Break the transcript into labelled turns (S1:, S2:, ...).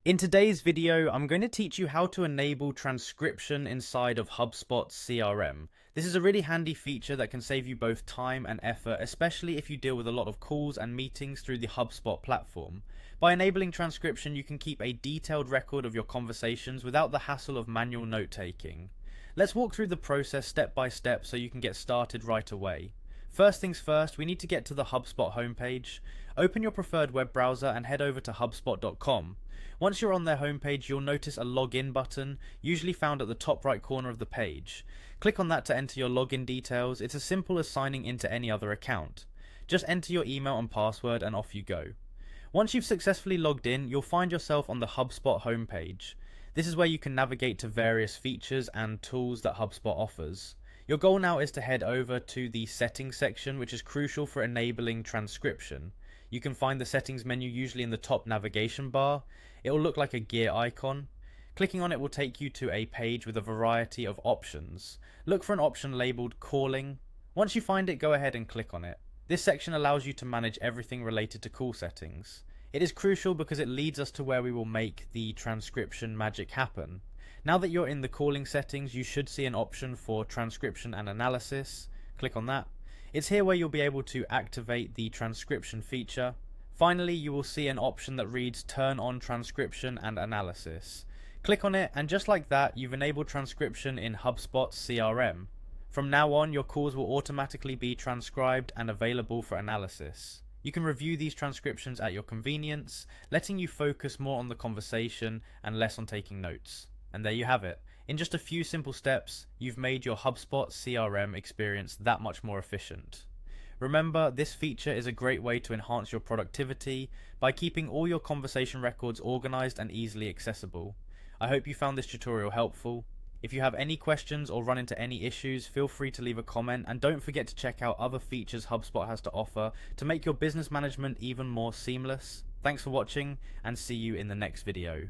S1: In today's video, I'm going to teach you how to enable transcription inside of HubSpot CRM. This is a really handy feature that can save you both time and effort, especially if you deal with a lot of calls and meetings through the HubSpot platform. By enabling transcription, you can keep a detailed record of your conversations without the hassle of manual note-taking. Let's walk through the process step by step so you can get started right away. First things first, we need to get to the HubSpot homepage. Open your preferred web browser and head over to hubspot.com. Once you're on their homepage, you'll notice a login button, usually found at the top right corner of the page. Click on that to enter your login details. It's as simple as signing into any other account. Just enter your email and password and off you go. Once you've successfully logged in, you'll find yourself on the HubSpot homepage. This is where you can navigate to various features and tools that HubSpot offers. Your goal now is to head over to the settings section, which is crucial for enabling transcription. You can find the settings menu usually in the top navigation bar. It will look like a gear icon. Clicking on it will take you to a page with a variety of options. Look for an option labeled calling. Once you find it, go ahead and click on it. This section allows you to manage everything related to call settings. It is crucial because it leads us to where we will make the transcription magic happen. Now that you're in the calling settings, you should see an option for transcription and analysis. Click on that. It's here where you'll be able to activate the transcription feature. Finally, you will see an option that reads Turn on Transcription and Analysis. Click on it, and just like that, you've enabled transcription in HubSpot CRM. From now on, your calls will automatically be transcribed and available for analysis. You can review these transcriptions at your convenience, letting you focus more on the conversation and less on taking notes. And there you have it. In just a few simple steps, you've made your HubSpot CRM experience that much more efficient. Remember, this feature is a great way to enhance your productivity by keeping all your conversation records organized and easily accessible. I hope you found this tutorial helpful. If you have any questions or run into any issues, feel free to leave a comment, and don't forget to check out other features HubSpot has to offer to make your business management even more seamless. Thanks for watching, and see you in the next video.